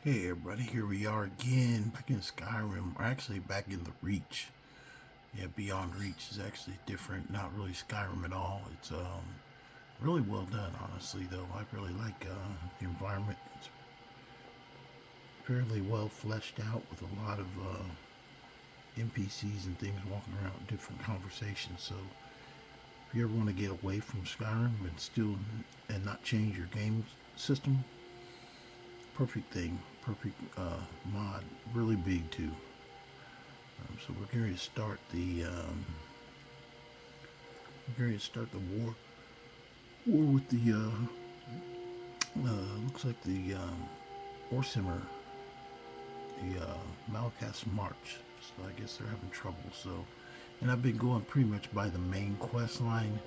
Hey everybody, here we are again, back in Skyrim, or actually back in the Reach. Yeah, Beyond Reach is actually different, not really Skyrim at all. It's really well done, honestly, though. I really like the environment. It's fairly well fleshed out with a lot of NPCs and things walking around, different conversations. So if you ever want to get away from Skyrim and not change your game system, perfect thing, perfect mod, really big too. So we're going to start the war with the looks like the Orsimer, the Malacath March. So I guess they're having trouble. So, and I've been going pretty much by the main quest line.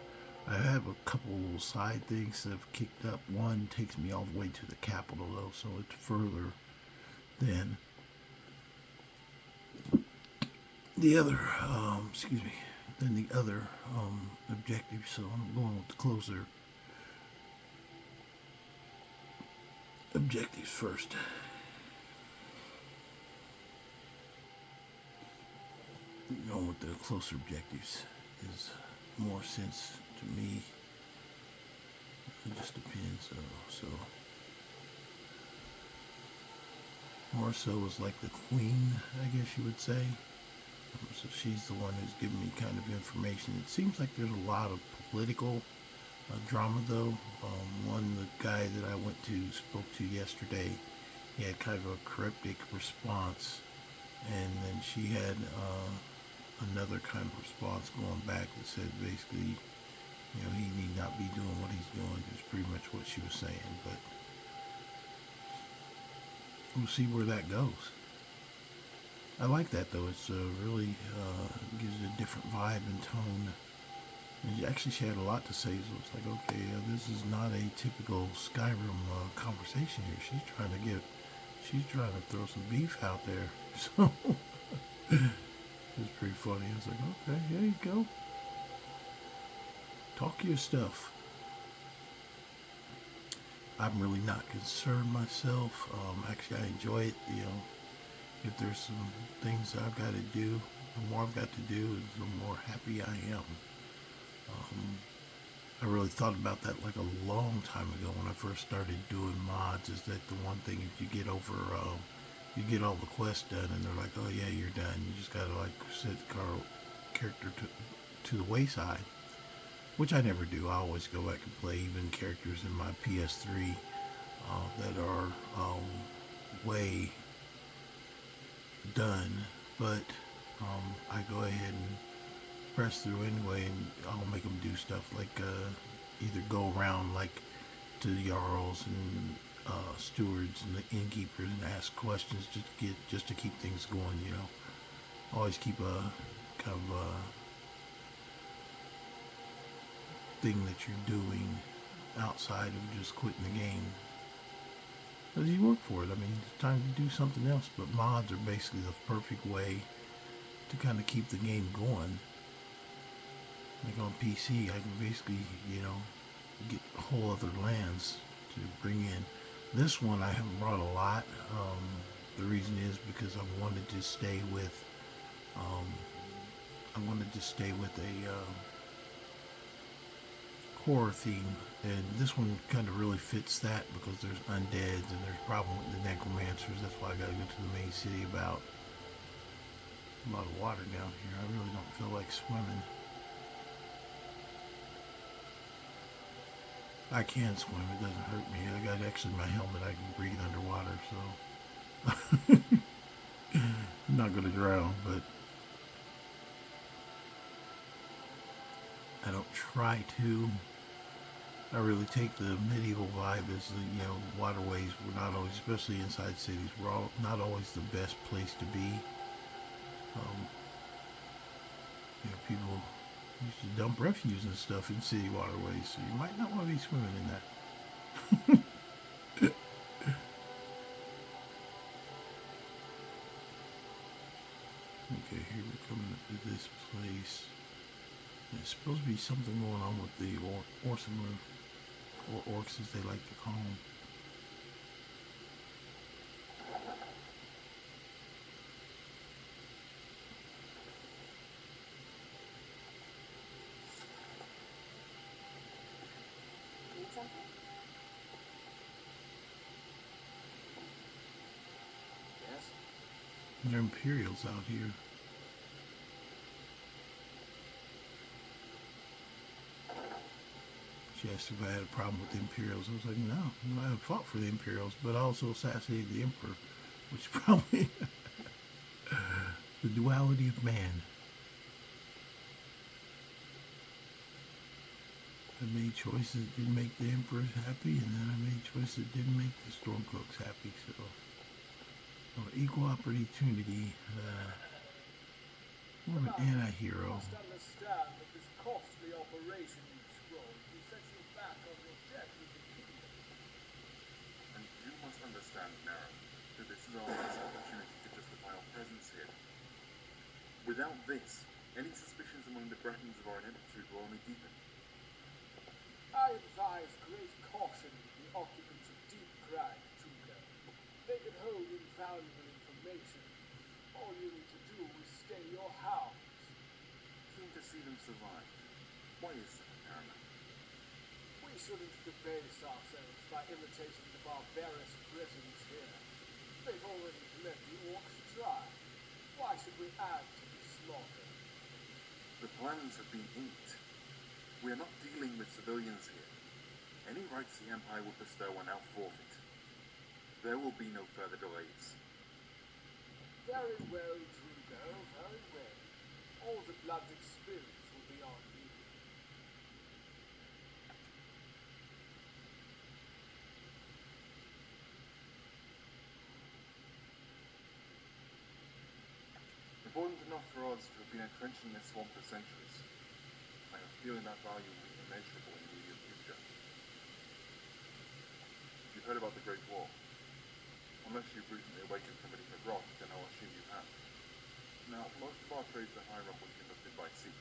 I have a couple little side things that have kicked up. One takes me all the way to the capital though, so it's further than the other. Excuse me. Than the other objective. So I'm going with the closer objectives first. Going with the closer objectives is more sense to me. It just depends. So more so is like the queen, I guess you would say. So she's the one who's giving me kind of information. It seems like there's a lot of political drama, though. The guy that I spoke to yesterday, he had kind of a cryptic response, and then she had another kind of response going back that said basically, he need not be doing what he's doing. Is pretty much what she was saying, but we'll see where that goes. I like that though. It's really gives it a different vibe and tone. And actually, she had a lot to say, so it's like, okay, this is not a typical Skyrim conversation here. She's trying to throw some beef out there. So it's pretty funny. I was like, okay, there you go. Talk your stuff. I'm really not concerned myself. Actually, I enjoy it. If there's some things that I've got to do, the more I've got to do, the more happy I am. I really thought about that like a long time ago when I first started doing mods. Is that the one thing if you get you get all the quests done and they're like, oh yeah, you're done. You just gotta like set the character to the wayside, which I never do. I always go back and play even characters in my PS3 that are way done, but I go ahead and press through anyway, and I'll make them do stuff like either go around like to the Jarls and stewards and the innkeepers and ask questions just to keep things going. Always keep a kind of a thing that you're doing outside of just quitting the game. Because you work for it. I mean, it's time to do something else. But mods are basically the perfect way to kind of keep the game going. Like on PC, I can basically, get whole other lands to bring in. This one I haven't brought a lot. The reason is because I wanted to stay with a horror theme, and this one kind of really fits that because there's undeads and there's problem with the Necromancers. That's why I gotta go to the main city. About a lot of water down here. I really don't feel like swimming. I can swim, it doesn't hurt me. I got actually my helmet, I can breathe underwater, so I'm not gonna drown, but I don't try to. I really take the medieval vibe as waterways were not always, especially inside cities, were not always the best place to be. People used to dump refuse and stuff in city waterways, so you might not want to be swimming in that. Okay, here we're coming up to this place. There's supposed to be something going on with the Orsimer, or orcs as they like to call them. They're Imperials out here. She asked if I had a problem with the Imperials. I was like, no, I fought for the Imperials, but I also assassinated the Emperor, which is probably the duality of man. I made choices that didn't make the Emperors happy, and then I made choices that didn't make the Stormcloaks happy. So, equal opportunity, more of an anti-hero. You must understand that this costly operation you scrolled will set you back on your debt with the kingdom. And you must understand, Nara, that this is our last opportunity to justify our presence here. Without this, any suspicions among the Bretons of our ineptitude will only deepen. I advise great caution with the occupants of Deep Crag, Tuka. They can hold invaluable information. All you need to do is stay your house. Keen to see them survive. Why is that, Paramount? We shouldn't debase ourselves by imitating the barbarous Britons here. They've already let the orcs try. Why should we add to the slaughter? The plans have been inked. We are not dealing with civilians here. Any rights the Empire would bestow are now forfeit. There will be no further delays. Very well, Drugo, very well. All the blooded spirits will be on you. Important enough for us to have been entrenched in this swamp for centuries. I have a feeling that value will be immeasurable in the immediate future. You've heard about the Great War. Unless you've recently awakened from beneath a rock, then I'll assume you have. Now, most of our trade to Hiram was conducted by sea,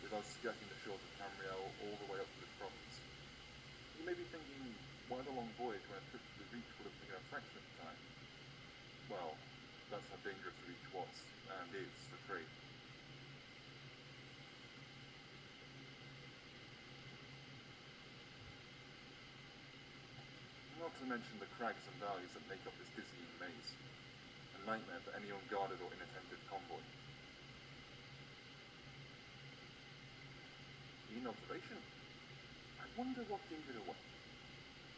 with us skirting the shores of Tamriel all the way up to this province. You may be thinking, why the long voyage when a trip to the Reach would have taken a fraction of the time? Well, that's how dangerous the Reach was, and is, for trade. Not to mention the crags and valleys that make up this dizzying maze. A nightmare for any unguarded or inattentive convoy. Keen observation. I wonder what gave it away.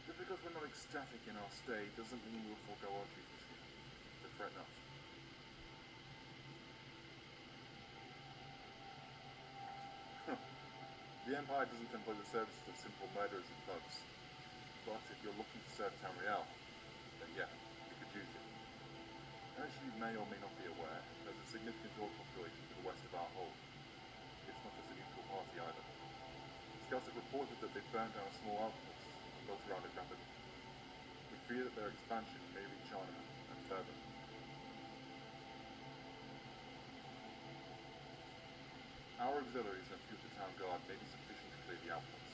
Just because we're not ecstatic in our stay doesn't mean we'll forego our duties here. So fret not. The Empire doesn't employ the services of simple murderers and thugs. But if you're looking to serve Tamriel, then yeah, you could use it. As you may or may not be aware, there's a significant orc population to the west of our hold. It's not just a neutral party either. Scouts have reported that they've burned down a small outpost, built around a rapid. We fear that their expansion may reach Arnhem and further. Our auxiliaries and a few of the town guard may be sufficient to clear the outpost.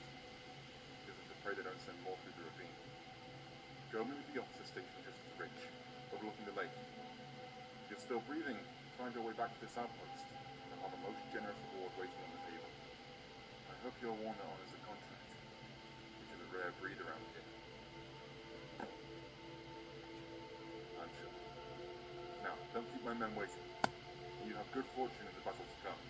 Because I'm afraid they don't send more through the ravine. Go me with the officer station just to the ridge, overlooking the lake. If you're still breathing, find your way back to this outpost, and I'll have a most generous reward waiting on the table. I hope you're one that honors the contract, which is a rare breed around here. I'm sure. Now, don't keep my men waiting. You have good fortune in the battle to come.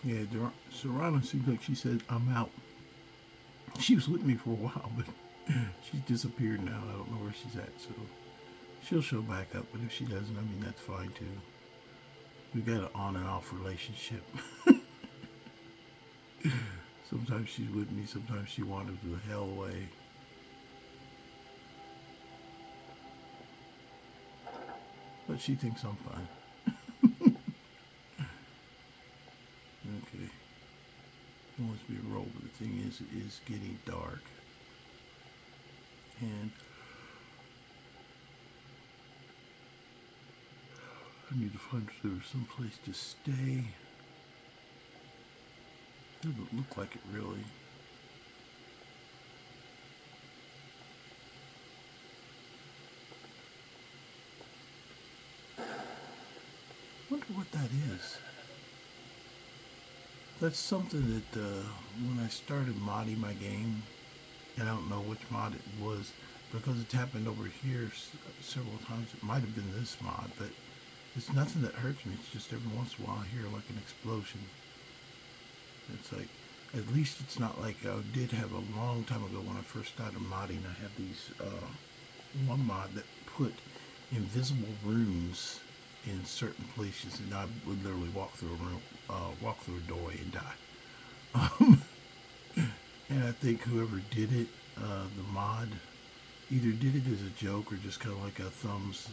Yeah, Serrano seems like she said, I'm out. She was with me for a while, but she's disappeared now. I don't know where she's at, so she'll show back up, but if she doesn't, I mean, that's fine too. We've got an on and off relationship. Sometimes she's with me, sometimes she wanders the hell away. But she thinks I'm fine. Okay. It wants me to roll, but the thing is, it is getting dark. And I need to find some place to stay. Doesn't look like it really. Wonder what that is. That's something that when I started modding my game, and I don't know which mod it was because it's happened over here several times. It might have been this mod, but it's nothing that hurts me. It's just every once in a while I hear like an explosion. It's like, at least it's not like I did have a long time ago when I first started modding. I had these one mod that put invisible runes in certain places, and I would literally walk through a room, walk through a doorway and die. And I think whoever did it, the mod, either did it as a joke or just kind of like a thumbs,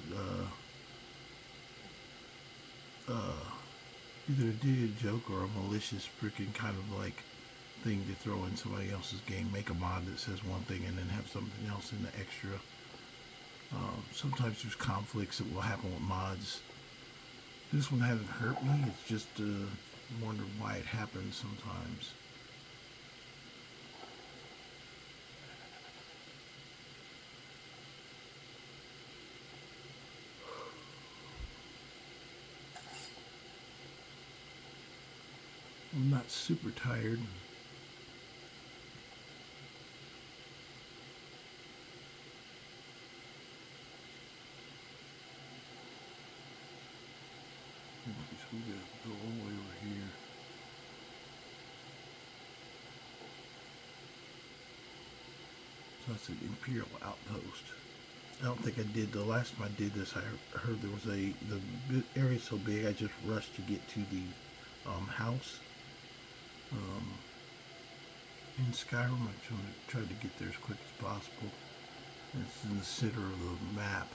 either did a joke or a malicious freaking kind of like thing to throw in somebody else's game. Make a mod that says one thing and then have something else in the extra. Sometimes there's conflicts that will happen with mods. This one hasn't hurt me. It's just wonder why it happens sometimes. I'm not super tired. So we gotta go all the way over here. So that's an Imperial outpost. I don't think I did, the last time I did this, I heard there was the area's so big I just rushed to get to the house. In Skyrim, I tried to get there as quick as possible. It's in the center of the map.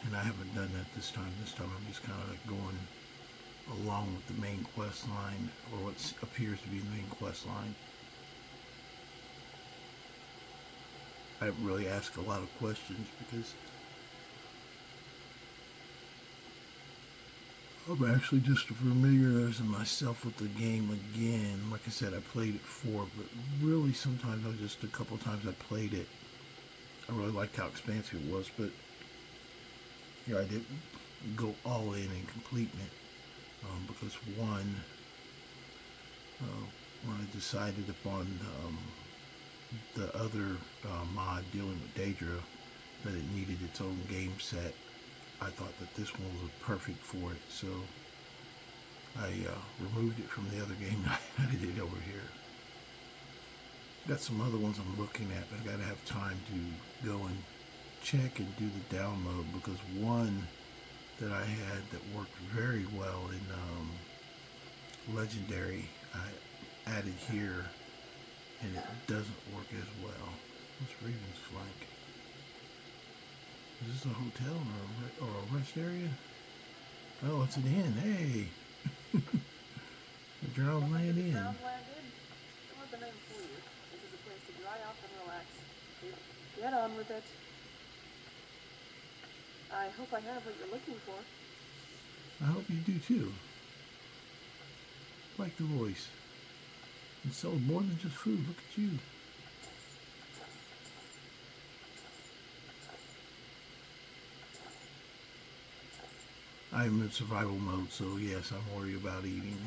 And I haven't done that this time. This time I'm just kind of like going along with the main quest line, or what appears to be the main quest line. I haven't really asked a lot of questions because I'm actually just familiarizing myself with the game again. Like I said, I played it before, but really sometimes a couple times I played it, I really liked how expansive it was, but yeah, I didn't go all in and completing it because one, when I decided upon the other mod dealing with Daedra, that it needed its own game set, I thought that this one was perfect for it, so I removed it from the other game and I added it over here. Got some other ones I'm looking at, but I gotta have time to go and check and do the download, because one that I had that worked very well in Legendary, I added here, and it doesn't work as well. What's Raven's Flank? Is this a hotel or a rest area? Oh, it's an inn. Hey, the Drowned-Land Inn. Drowned-Land Inn. I want the name for you. This is a place to dry off and relax. Get on with it. I hope I have what you're looking for. I hope you do too. Like the voice. And so more than just food. Look at you. I'm in survival mode, so yes, I'm worried about eating.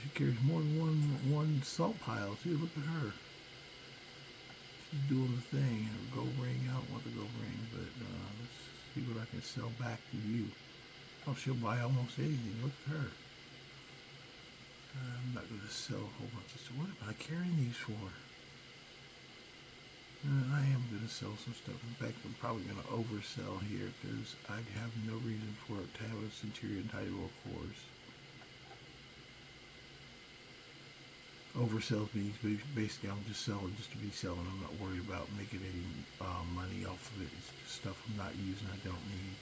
She carries more than one salt pile too. Look at her. She's doing the thing. Her gold ring. I don't want the gold ring, but let's see what I can sell back to you. Oh, she'll buy almost anything. Look at her. I'm not going to sell a whole bunch of stuff. What am I carrying these for? I am going to sell some stuff. In fact, I'm probably going to oversell here because I have no reason for it to have a Centurion title, of course. Oversell means basically I'm just selling just to be selling. I'm not worried about making any money off of it. It's just stuff I'm not using, I don't need.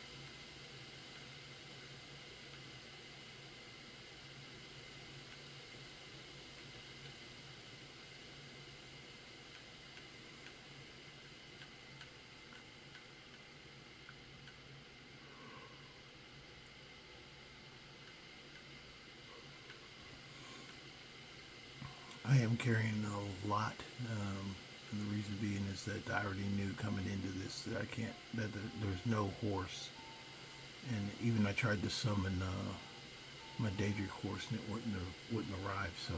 I am carrying a lot, and the reason being is that I already knew coming into this that there's no horse, and even I tried to summon my Daedric horse and it wouldn't arrive, so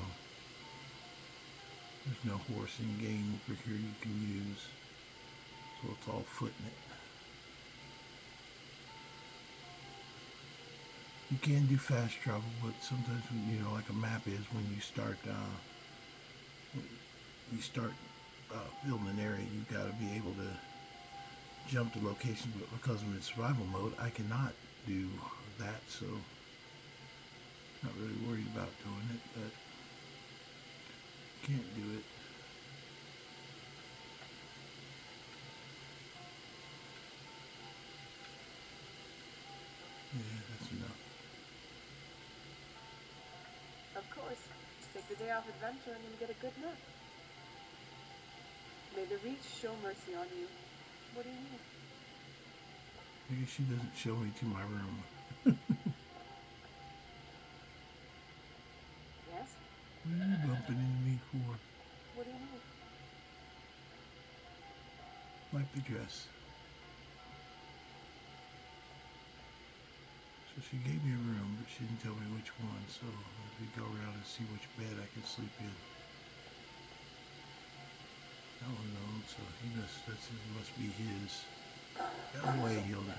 there's no horse in game over here you can use. So it's all footing it. You can do fast travel, but sometimes like a map is when you start building an area, you've got to be able to jump to locations. But because I'm in survival mode, I cannot do that, so not really worried about doing it, but can't do it. Yeah, that's enough. Of course. Take the day off adventuring and get a good nap. May the Reach show mercy on you. What do you need? I guess she doesn't show me to my room. Yes? What are you bumping into me for? What do you need? Like the dress. So she gave me a room, but she didn't tell me which one, so as we go around and see which bed I can sleep in. That one known, so that must be his. Get out of the way, Hilda.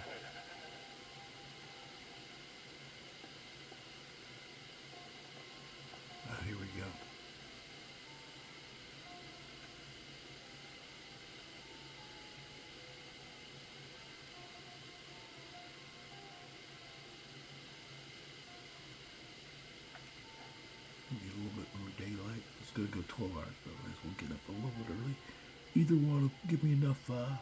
Ah, here we go. Get a little bit more daylight. It's gonna go 12 hours, but I might as well get up a little bit early. Either one will give me enough of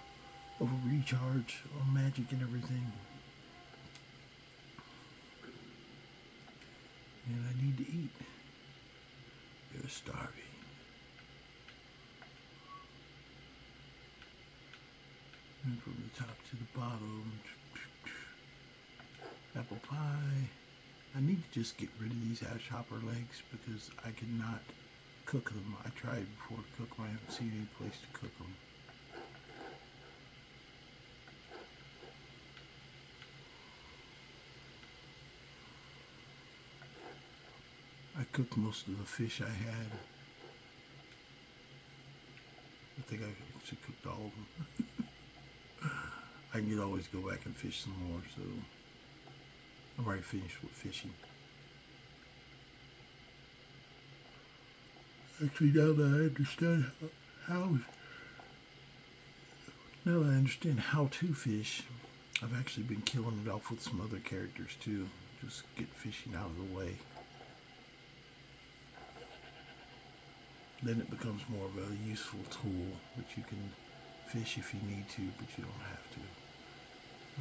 a recharge on magic and everything. And I need to eat. You're starving. And from the top to the bottom. Apple pie. I need to just get rid of these ash hopper legs because I cannot cook them. I tried before to cook them. I haven't seen any place to cook them. I cooked most of the fish I had. I think I actually cooked all of them. I can always go back and fish some more, so I'm already finished with fishing. Actually, now that I understand how to fish, I've actually been killing it off with some other characters too. Just get fishing out of the way. Then it becomes more of a useful tool that you can fish if you need to, but you don't have to.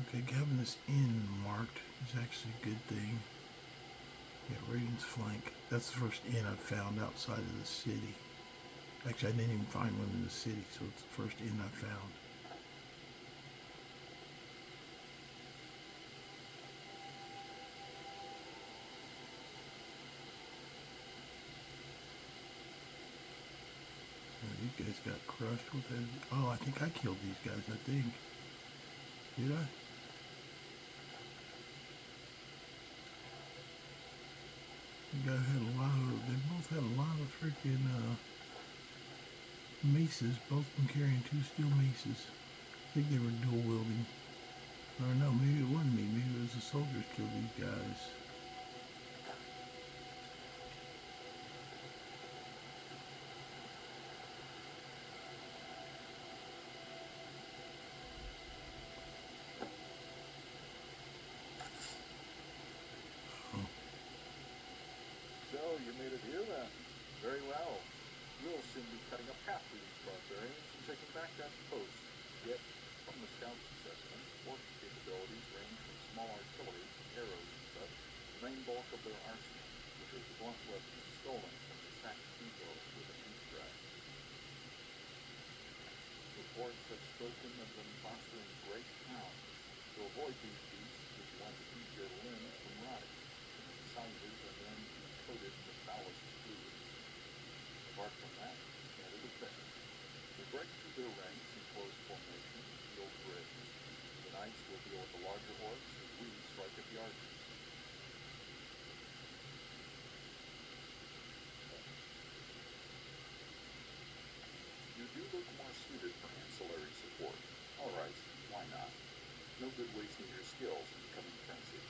Okay, having this inn marked is actually a good thing. Yeah, Raven's Flank. That's the first inn I've found outside of the city. Actually, I didn't even find one in the city, so it's the first inn I found. These guys got crushed with it. Oh, I think I killed these guys, I think. Did I? They both had a lot of freaking maces, both of them carrying 2 steel maces. I think they were dual wielding. Or no, maybe it wasn't me. Maybe it was the soldiers killed these guys. So, you made it here then. Very well. We'll soon be cutting a path through these barbarians and taking back that post. Yet, from the scout's assessment, orc capabilities range from small artillery, arrows and such, the main bulk of their arsenal, which is blunt weapons stolen from the sacked depot with a deep drag. Reports have spoken of them fostering great hounds. To avoid these beasts, would you want to keep your limbs from rotting? And the sizes are then coated with ballast fluids. Apart from that, standard effect. They break through their ranks in close formation, build bridges. The knights will deal with the larger orcs, as we strike at the archers. testing your skills in becoming frenzied.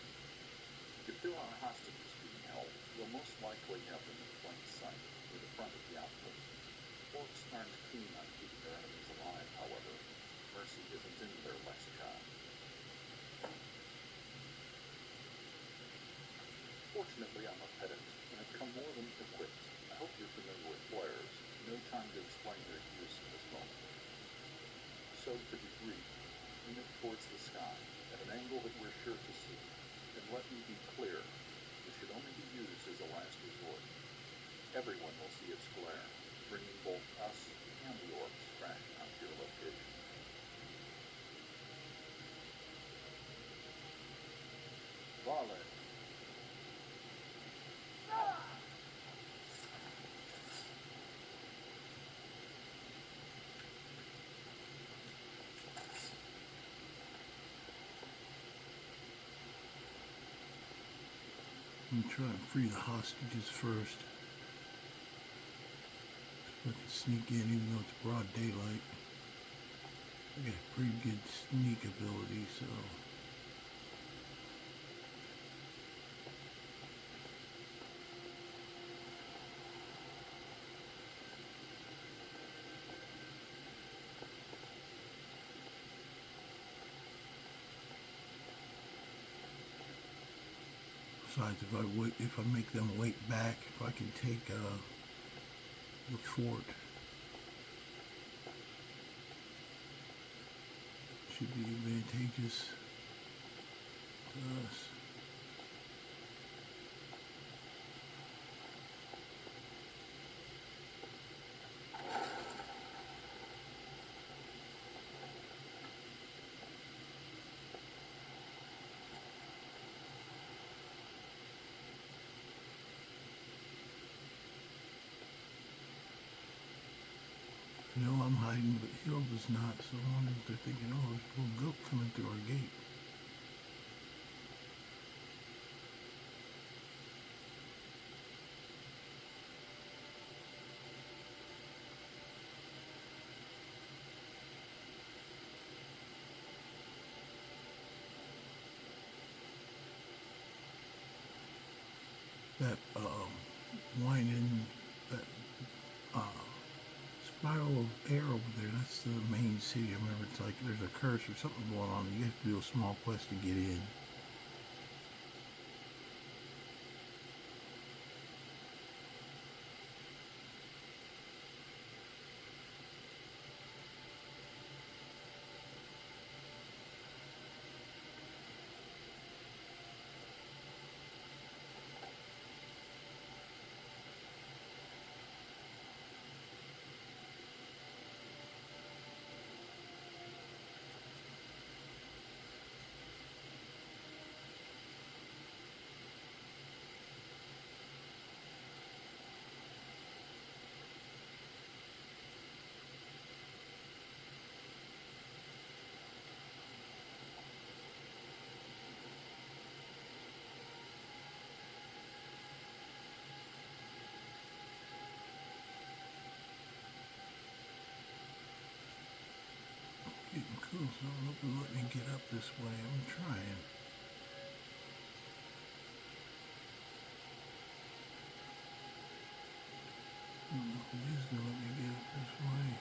If there are hostages being held, you'll most likely have them in plain sight, near the front of the outpost. Orcs aren't keen on keeping their enemies alive, however. Mercy isn't in their lexicon. Fortunately, I'm a pedant, and have come more than equipped. I hope you're familiar with flares. No time to explain their use at this moment. So, to be brief, aim it towards the sky, at an angle that we're sure to see. And let me be clear, this should only be used as a last resort. Everyone will see its glare, bringing both us and the orcs crashing onto your location. Vale. I'm trying to free the hostages first. So I can sneak in even though it's broad daylight. I got pretty good sneak ability, so... Besides, if I make them wait back, if I can take the fort, should be advantageous to us. I know I'm hiding, but Hill is not, so I wonder if they're thinking, oh, there's a little goat coming through our gate. That winding, that spiral of air over there, that's the main city. I remember it's like there's a curse or something going on. You have to do a small quest to get in. Getting cool, so I don't know if it'll let me get up this way. I'm trying. I don't know if it is going to let me get up this way.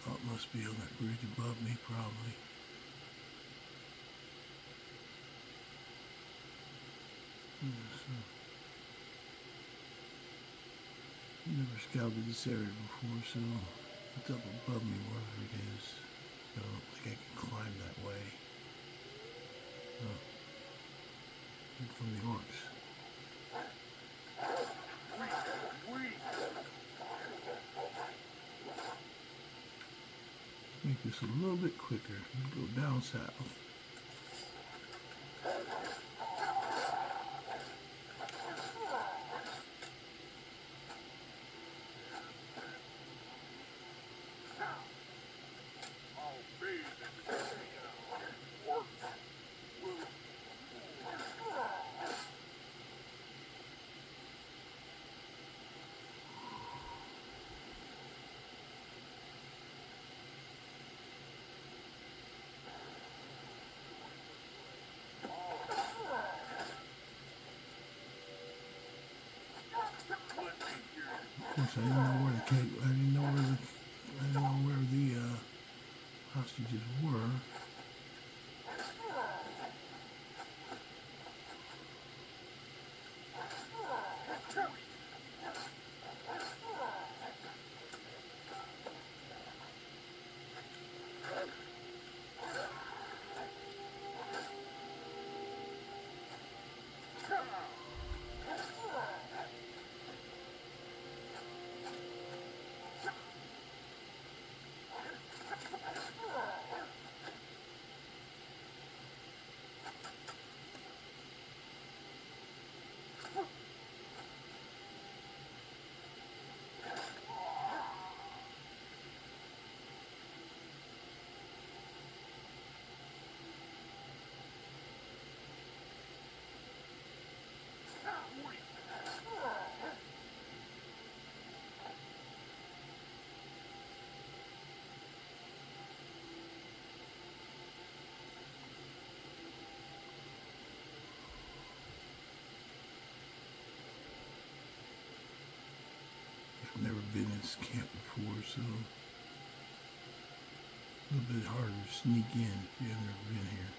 Oh, it must be on that bridge above me, probably. never scouted this area before, so it's up above me, wherever it is. I don't think I can climb that way. Oh. From the orcs. Make this a little bit quicker. Go down south. Of course, I didn't know where the hostages were. I've never been in this camp before, so a little bit harder to sneak in if you've never been here.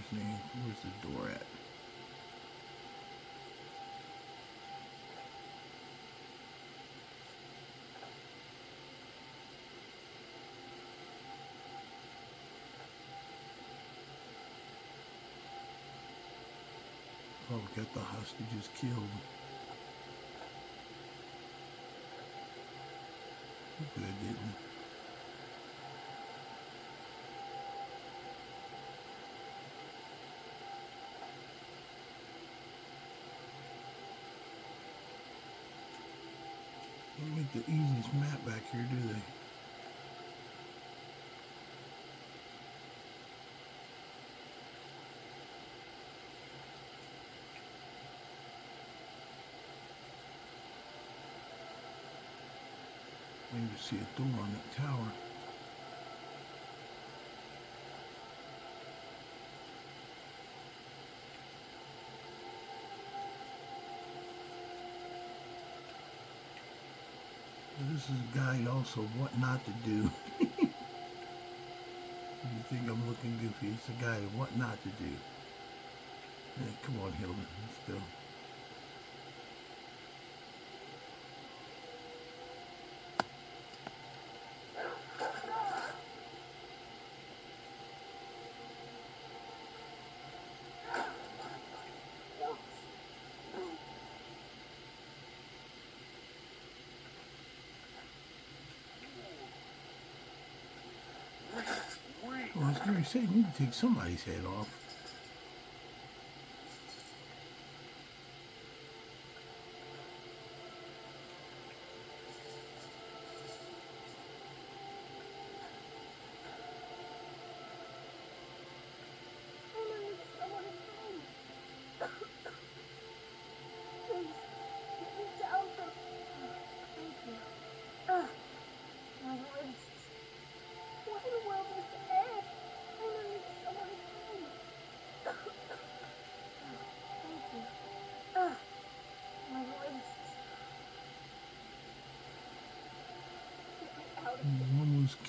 Okay, where's the door at? Oh, we got the hostages killed. Hopefully I didn't. Don't make the easiest map back here, do they? Maybe see a door on that tower. This is a guide also of what not to do. If you think I'm looking goofy, it's a guide of what not to do. Yeah, come on, Hilda, let's go. Well, I was going to say, you need to take somebody's head off.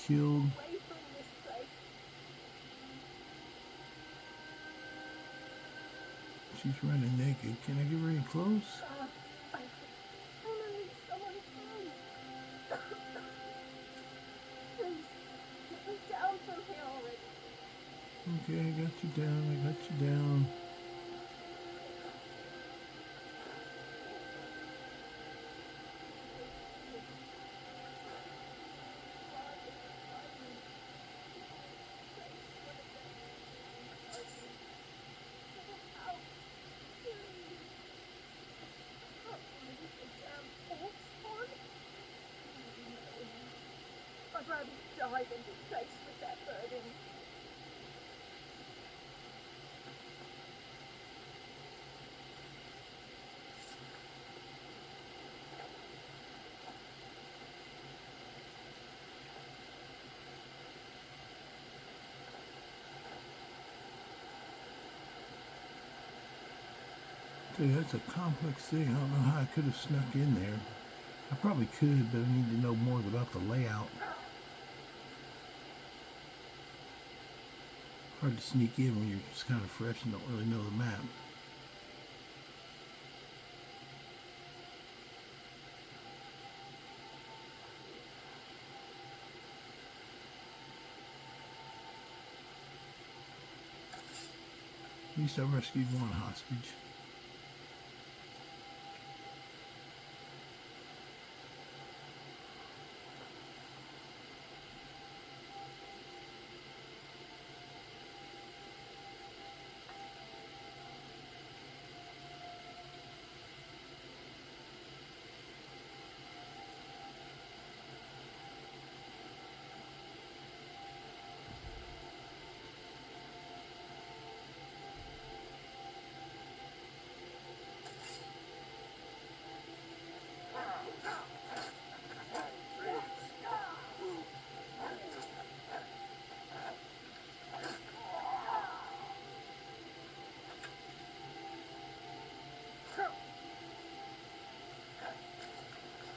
killed. Away from this place. She's running naked. Can I get very close? Finally, someone home. Please, get me down from here already. Okay, I got you down. I got you down. I'd rather die than be faced with that burden. Dude, that's a complex thing. I don't know how I could have snuck in there. I probably could, but I need to know more about the layout. Hard to sneak in when you're just kind of fresh and don't really know the map. At least I rescued one hostage.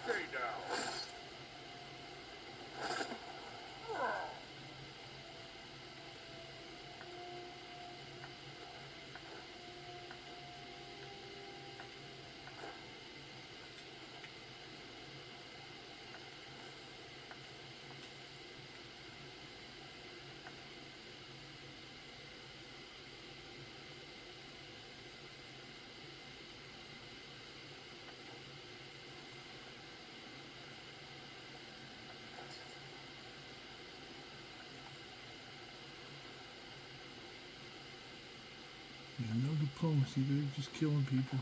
Stay down. Yeah, no diplomacy, they're just killing people.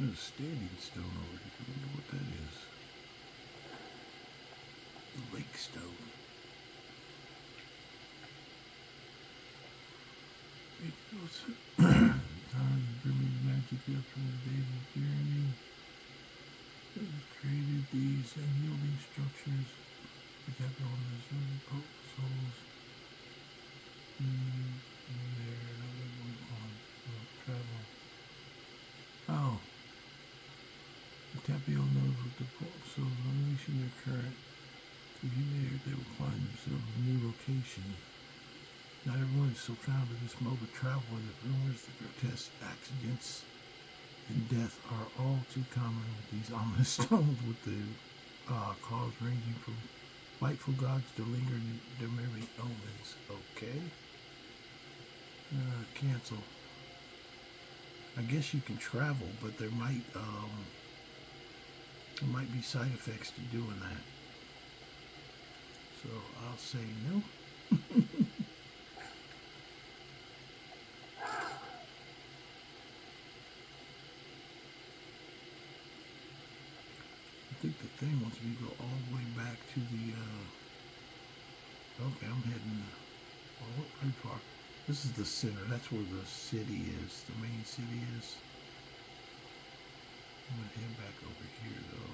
There's a standing stone over here. I wonder what that is. The lake stone. It goes. Time to bring me the magic up from the days of tyranny. It was created these unyielding structures. The capital is really souls. And there, another one on travel. Oh. The Tapio knows what the souls unleashing their current. To be there, they will find themselves a new location. Not everyone is so found in this mode of travel, and the rumors, the grotesque accidents, and death are all too common with these ominous stones, with the cause ranging from spiteful gods to lingering demonic omens. Okay. Cancel. I guess you can travel, but there might be side effects to doing that. So I'll say no. I think the thing wants me to go all the way back to the, okay, I'm heading, well, pretty far. This is the center, that's where the city is, the main city is. I'm gonna head back over here though.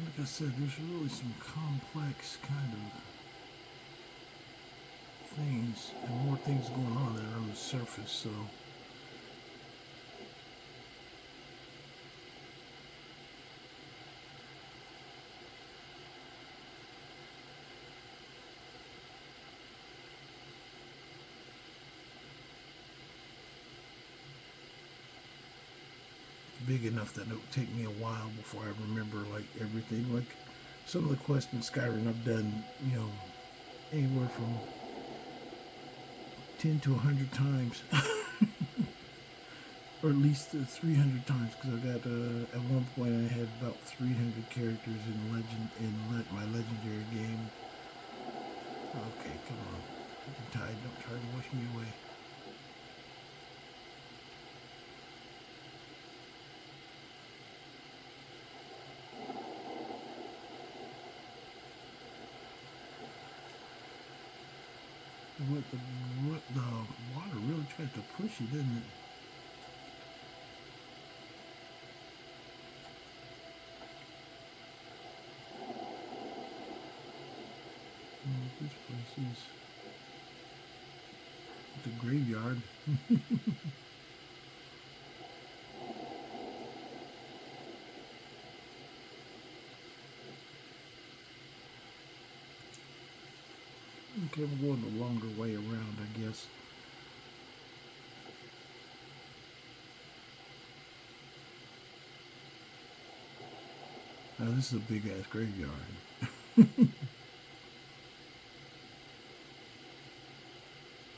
Like I said, there's really some complex kind of things and more things going on there on the surface, so big enough that it would take me a while before I remember like everything. Like some of the quests in Skyrim I've done, anywhere from 10 to 100 times. Or at least 300 times, because I got, at one point I had about 300 characters in my legendary game. Okay, come on. The tide, don't try to wash me away. The water really tries to push you, doesn't it? This place is the graveyard. Okay, we're going the longer way around, I guess. Now, this is a big ass graveyard. If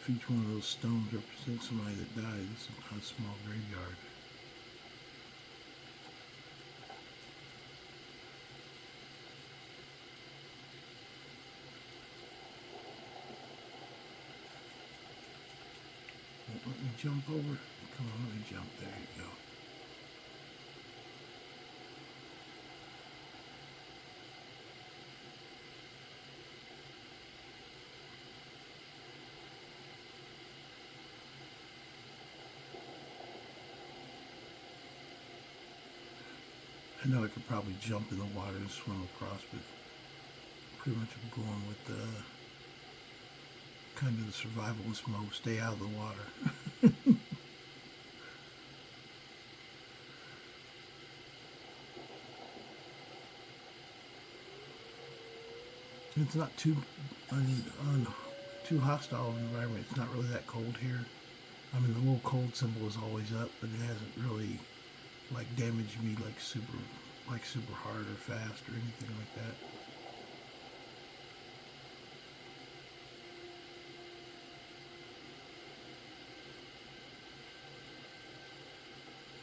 each one of those stones represents somebody that died, this is not a small graveyard. Let me jump over. Come on, let me jump. There you go. I know I could probably jump in the water and swim across, but pretty much I'm going with the kind of the survivalist mode, stay out of the water. It's not too, too hostile environment. It's not really that cold here. I mean, the little cold symbol is always up, but it hasn't really like damaged me like super hard or fast or anything like that.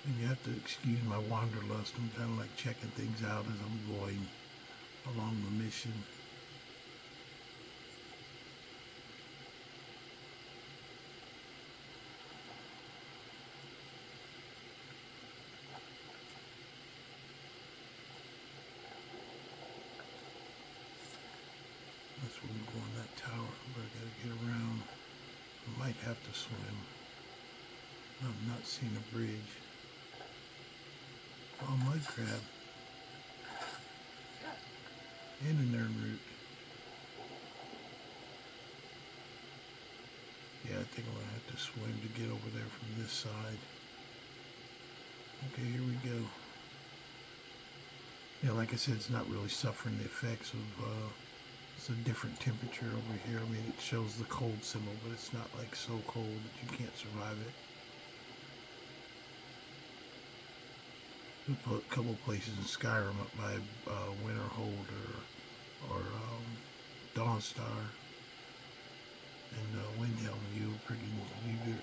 And you have to excuse my wanderlust. I'm kind of like checking things out as I'm going along the mission. That's where I'm going, that tower, but I gotta get around. I might have to swim. I'm not seeing a bridge. Oh, mud crab. And a nerd root. Yeah, I think I'm gonna have to swim to get over there from this side. Okay, here we go. Yeah, like I said, it's not really suffering the effects of, it's a different temperature over here. I mean, it shows the cold symbol, but it's not like so cold that you can't survive it. We put a couple places in Skyrim up by Winterhold or Dawnstar and Windhelm.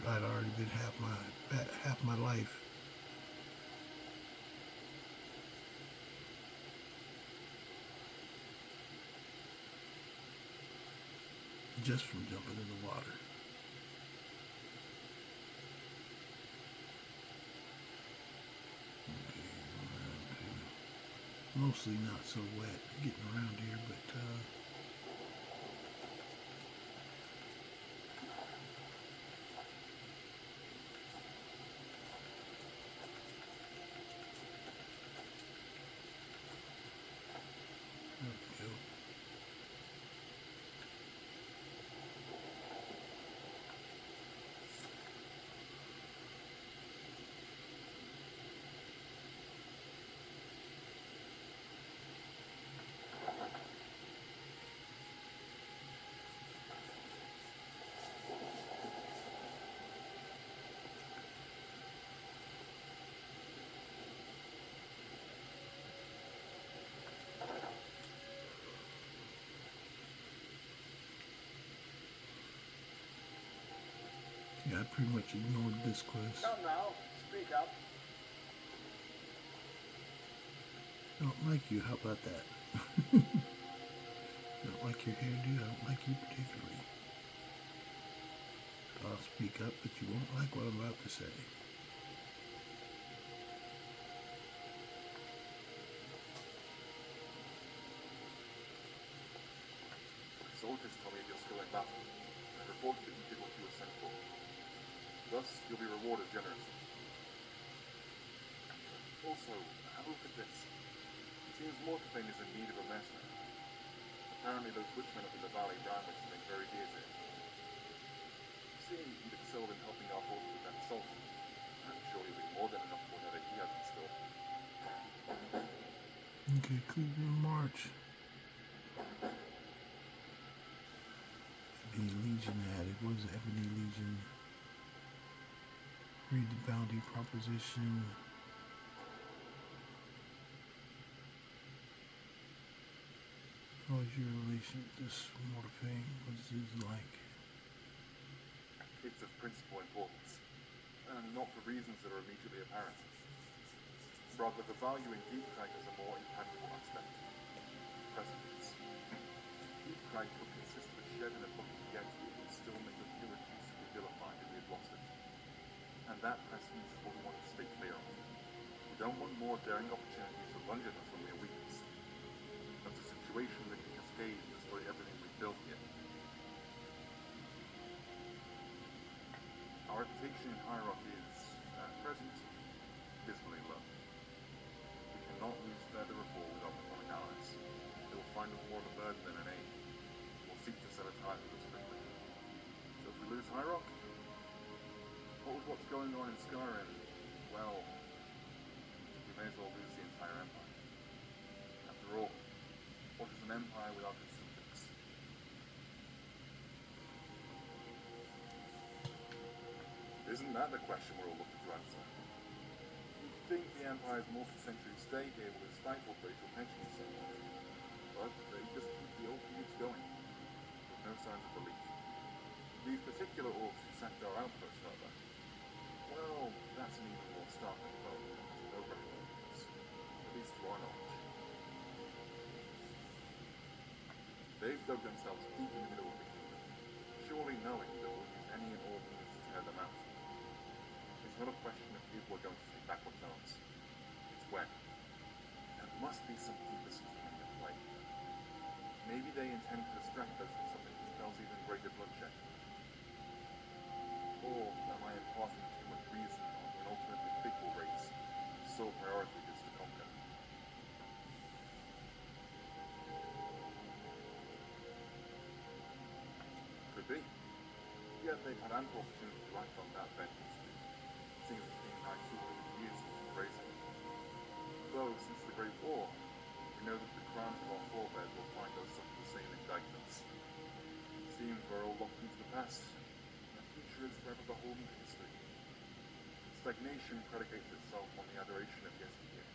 I'd already been half my life. Just from jumping in the water. Okay, mostly not so wet getting around here, but there we go. Yeah, I pretty much ignored this quest. Come now, speak up. I don't like you, how about that? I don't like your hairdo, I don't like you particularly. I'll speak up, but you won't like what I'm about to say. Soldiers told me of your skill in battle, and reported that you did what you were sent for. Thus, you'll be rewarded generously. Also, have a look at this. It seems Mortafane is in need of a mercenary. Apparently those witchmen up in the valley ran with something very dear to him. Seeing you'd excelled in helping our forces with that assault, I'm sure you'll be more than enough for whatever he has in store. Okay, Cleveland March. Ebony Legion added. What is the Ebony Legion? Read the bounty proposition. What is your relation to this Mortafane? What is his like? It's of principal importance, and not for reasons that are immediately apparent. Rather, the value in Deep Crag has a more intangible aspect. Presence. Deep Crag could consist of a shed and a bucket yet it would still make us irreducibly vilified if we had lost it. And that presence is what we want to stay clear of. We don't want more daring opportunities to lunge at us when we are weakest. That's a situation that can cascade and destroy everything we've built here. Our reputation in Hierarchy is, at present, dismally low. We cannot lose further rapport with our platonic allies. They will find us more of a burden than an aid. Will seek to set a tie with us swiftly. So if we lose Hierarch, what with what's going on in Skyrim, well, we may as well lose the entire Empire. After all, what is an empire without its subjects? Isn't that the question we're all looking to answer? You'd think the Empire's multi-century stay here would have stifled racial tensions somewhat, but they just keep the old feuds going, with no signs of relief. These particular orcs who sacked our outpost, however, well, that's an even more startling blow than no record evidence, at least to our knowledge. They've dug themselves deep in the middle of the kingdom, surely knowing that we'll use any and all means to tear them out. It's not a question of if we're going to take back what's ours. It's when. There must be some deeper scheming at play. Maybe they intend to distract us from something that spells even greater bloodshed. Or am I imparting too much reason onto an ultimately fickle race whose sole priority is to conquer? they've had ample opportunity to act on that bent history, seeing as it's been 900 years since the raising. Though, since the Great War, we know that the crimes of our forebears will find us suffer the same indictments. Seems we're all locked into the past, and the future is forever beholden to history. Stagnation predicates itself on the adoration of yesteryear.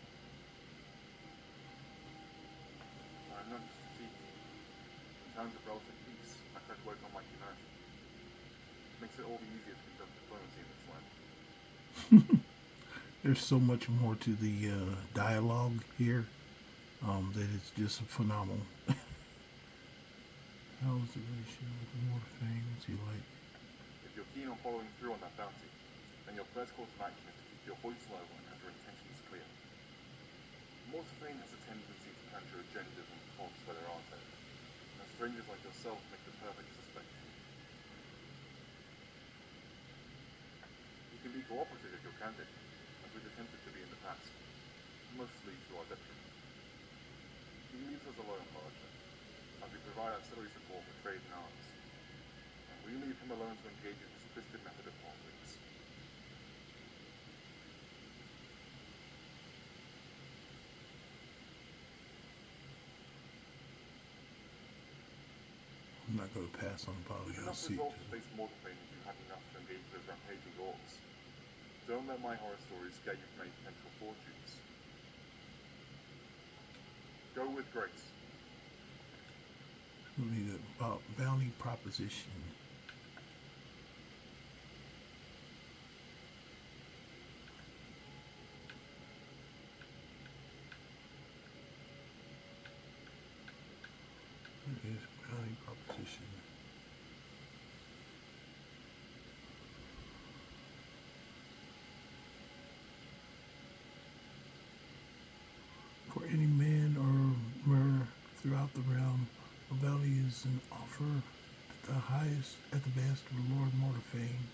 I'm not just defeat. In times of relative peace, I try to work on my humanity. Makes it all the easier to conduct diplomacy in this land. There's so much more to the dialogue here that it's just phenomenal. How is the ratio with Morphine? What's he like? If you're keen on following through on that bounty, then your first course of action is to keep your voice low and have your intentions clear. Morphine has a tendency to conjure agendas and plots where there aren't any, and strangers like yourself make the perfect suspect. You can be cooperative if you're candid, as we've attempted to be in the past, mostly to our detriment. He leaves us alone largely, as we provide ancillary support for trade and arms, and we leave him alone to engage in his twisted method of politics. I'm not going to pass on With Polygon enough seat. resolve to face Morphine if you have enough to engage those rampaging orcs. Don't let my horror stories scare you from any potential fortunes. Go with grace. We need a bounty proposition. It is bounty proposition. For any man or mer throughout the realm, a bounty is an offer at the best of the Lord Mortafane.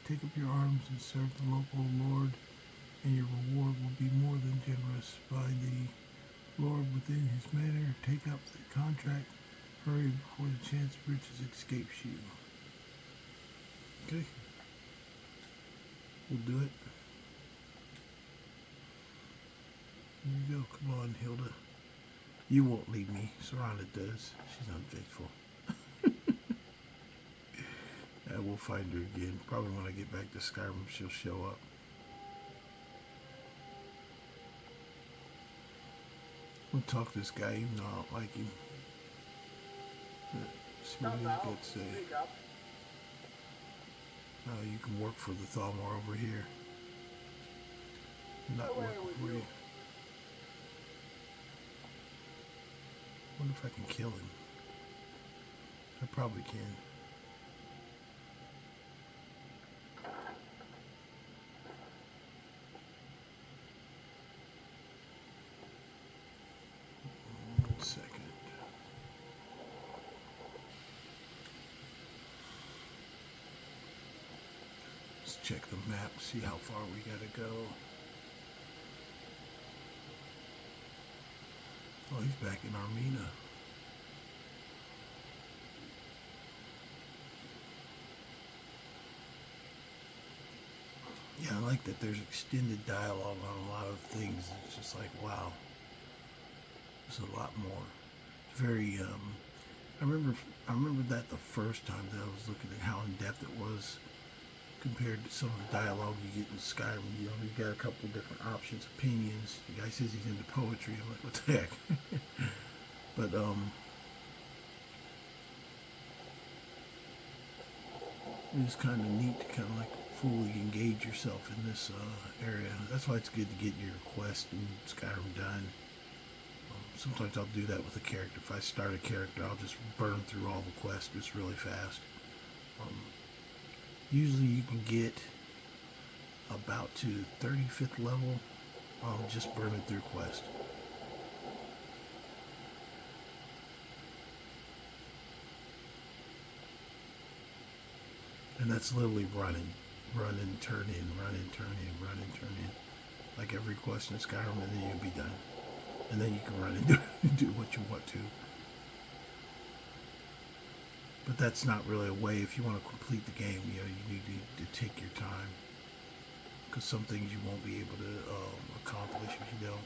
Take up your arms and serve the local lord, and your reward will be more than generous. By the Lord within his manor, take up the contract. Hurry before the chance of riches escapes you. Okay. We'll do it. Here you go. Come on, Hilda. You won't leave me. Sarana does. She's unfaithful. We'll find her again. Probably when I get back to Skyrim, she'll show up. We'll talk to this guy, even though I don't like him. See what he's got to say. Speak up. You can work for the Thalmor over here. Not Away working with for you. you. Wonder if I can kill him. I probably can. One second. Let's check the map, see how far we gotta go. Oh, he's back in Armina. Yeah, I like that there's extended dialogue on a lot of things. It's just like, wow. There's a lot more. It's very, I remember that the first time that I was looking at how in-depth it was compared to some of the dialogue you get in Skyrim. You know, you've got a couple of different options, opinions. The guy says he's into poetry. I'm like, what the heck? But, it's kind of neat to kind of like fully engage yourself in this area. That's why it's good to get your quest in Skyrim done. Sometimes I'll do that with a character. If I start a character, I'll just burn through all the quests just really fast. Usually you can get about to 35th level just burning through quest. And that's literally running, turn in, running, turn in, running, turn in. Like every quest in Skyrim, and then you'll be done. And then you can run and do what you want to. But that's not really a way. If you want to complete the game, you know, you need to take your time. Because some things you won't be able to accomplish if you don't.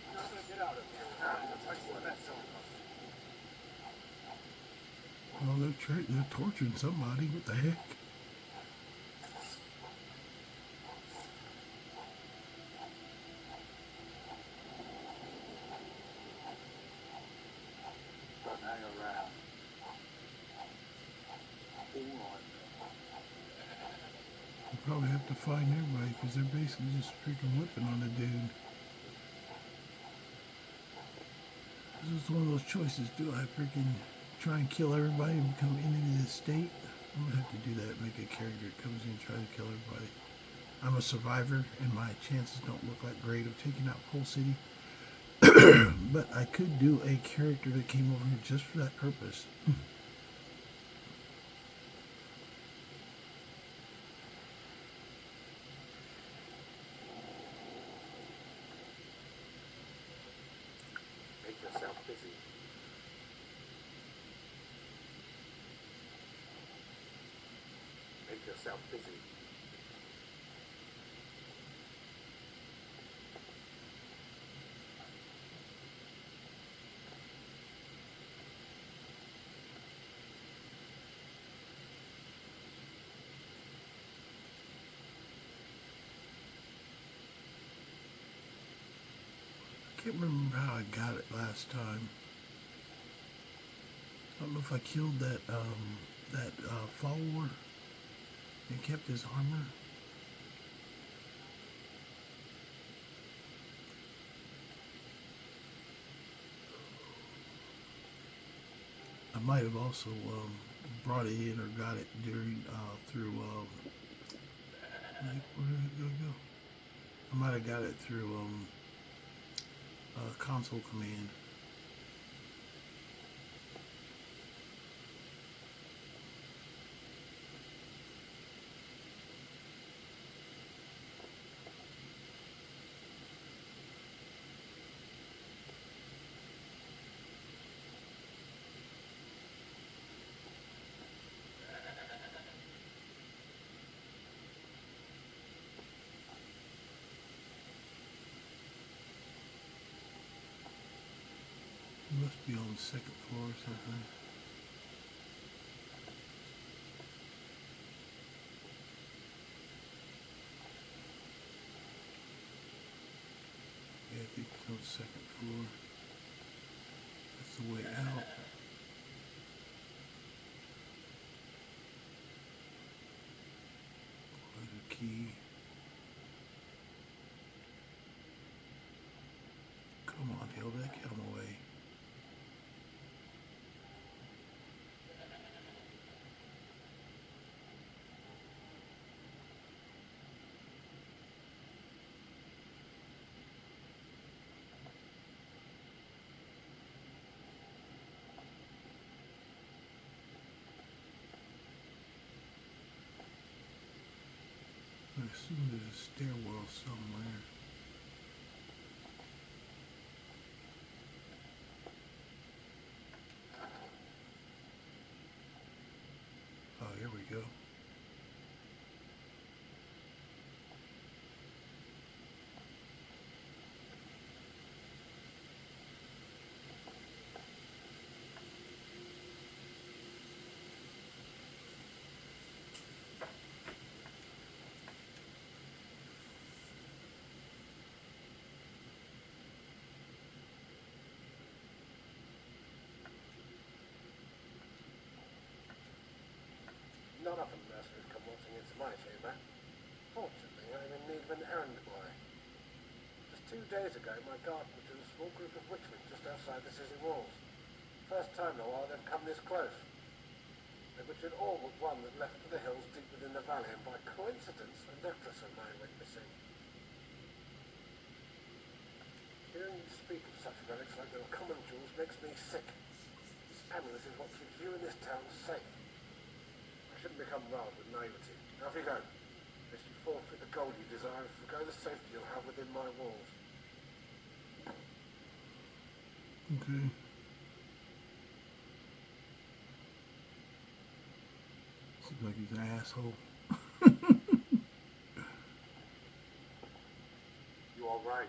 You're not gonna get out of here without a touch of that zone. Well, they're torturing somebody. What the heck? Don't hang around. All right. You probably have to find everybody because they're basically just freaking whipping on the dude. This is one of those choices. Do I freaking try and kill everybody and become into this state? I'm gonna have to do that. Make a character that comes in and try to kill everybody. I'm a survivor, and my chances don't look like great of taking out whole city. But I could do a character that came over here just for that purpose. Make yourself busy. Make yourself busy. I can't remember how I got it last time. I don't know if I killed that follower and kept his armor. I might have also brought it in or got it during through like, where did it go? I might have got it through console command. It must be on the second floor or something. Yeah, I think it's on the second floor. That's the way out. There's a key. Come on, Hilda, get him away. I assume there's a stairwell somewhere. Oh, here we go. None of the mercenaries come waltzing into my chamber. Fortunately, I'm in need of an errand boy. Just 2 days ago, my guard put in a small group of witchmen just outside the city walls. First time in a while they've come this close. They butchered all but one that left for the hills deep within the valley, and by coincidence, a necklace of mine went missing. Hearing you speak of such relics like they were common jewels makes me sick. This amulet is what keeps you in this town safe. I shouldn't become riled with naivety. Now off you go. Lest you forfeit the gold you desire and forgo the safety you'll have within my walls. Okay. Seems like he's an asshole. You are right.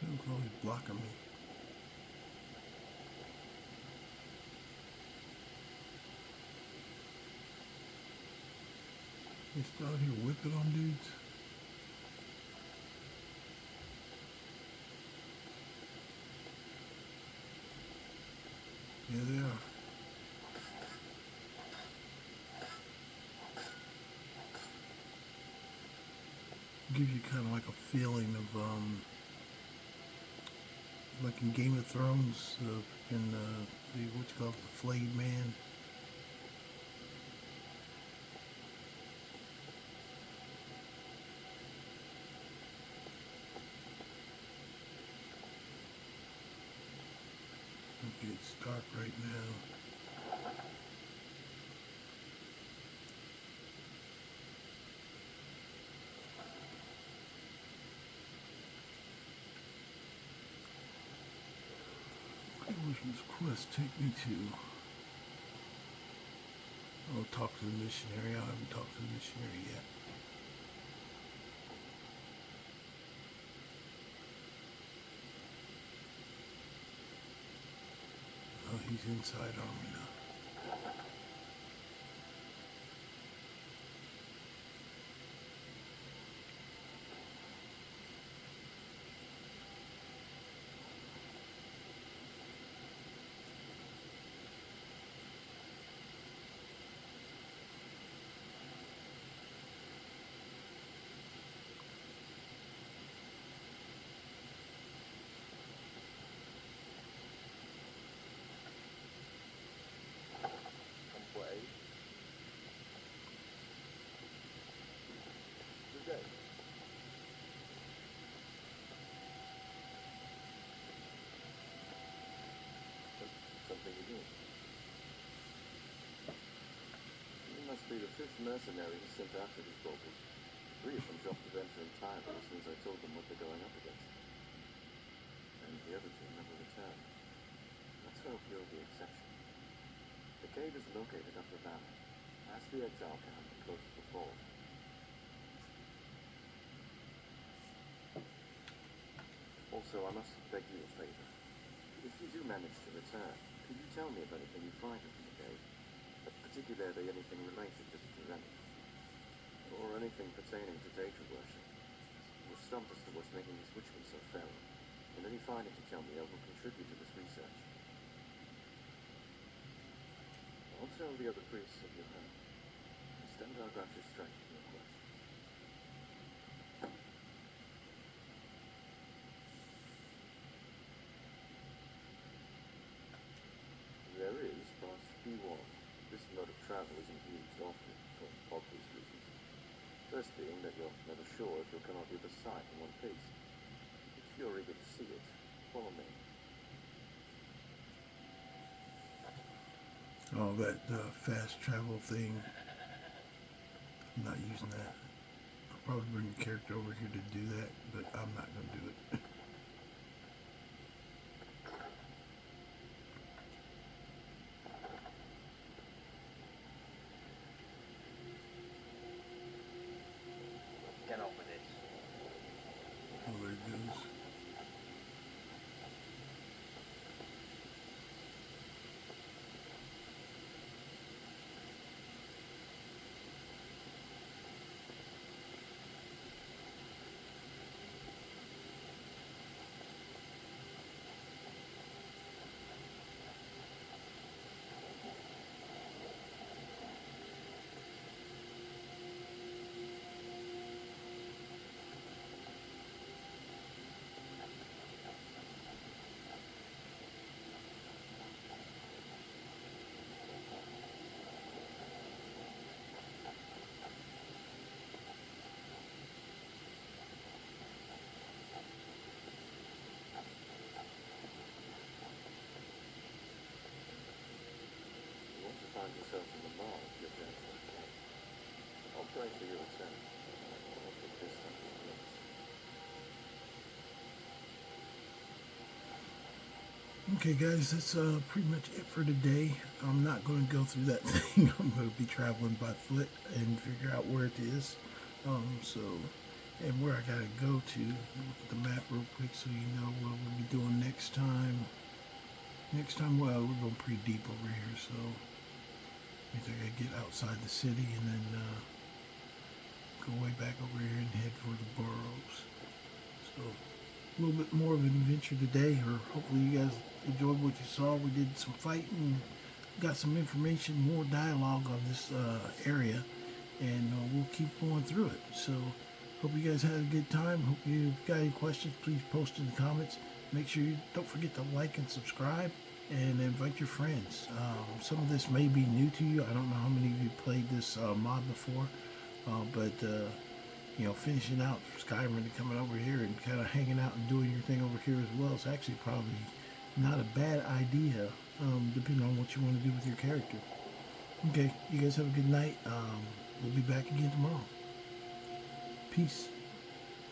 He's always blocking me. He's still out here whipping on dudes. Yeah, they are. Gives you kind of like a feeling of, like in Game of Thrones, in the what you call it, the Flayed Man. Okay, it's dark right now. Where does this quest take me to? I'll talk to the missionary. I haven't talked to the missionary yet. Oh, he's inside armor now. Something you do. You must be the fifth mercenary who sent after these Burrows. 3 of them dropped the venture entirely as soon as I told them what they're going up against. And the other 2 never returned. Let's hope you're the exception. The cave is located up the valley, past the exile camp and close to the falls. Also, I must beg you a favor. If you do manage to return, could you tell me of anything you find in the cave? Particularly anything related to the tyranny? Or anything pertaining to data worship? We're stumped as to what's making these witchmen so feral. And any findings you tell me of will contribute to this research. I'll tell the other priests of your home. Extend our Grantor's strength to your quest. There is, but be warned, this mode of travel isn't used often for obvious reasons. First being that you're never sure if you'll come out the other side in one piece. If you're eager to see it, follow me. Oh, that fast travel thing. I'm not using that. I'll probably bring a character over here to do that, but I'm not going to do it. Get on with it. Oh, there it goes. yourself in the mall if you're doing for the cave. I'll pray for your return. I'll pick this up your lips. Okay, guys, that's pretty much it for today. I'm not going to go through that thing. I'm going to be traveling by foot and figure out where it is. And where I got to go to. Look at the map real quick so you know what we'll be doing next time. Well, we're going pretty deep over here, so I think I got to get outside the city and then go way back over here and head for the Burrows. So a little bit more of an adventure today, or hopefully you guys enjoyed what you saw. We did some fighting, got some information, more dialogue on this area, and we'll keep going through it. So hope you guys had a good time. Hope you got any questions, please post in the comments. Make sure you don't forget to like and subscribe and invite your friends. Some of this may be new to you. I don't know how many of you played this mod before, but you know, finishing out Skyrim and coming over here and kind of hanging out and doing your thing over here as well is actually probably not a bad idea, depending on what you want to do with your character. Okay, you guys have a good night. We'll be back again tomorrow. Peace.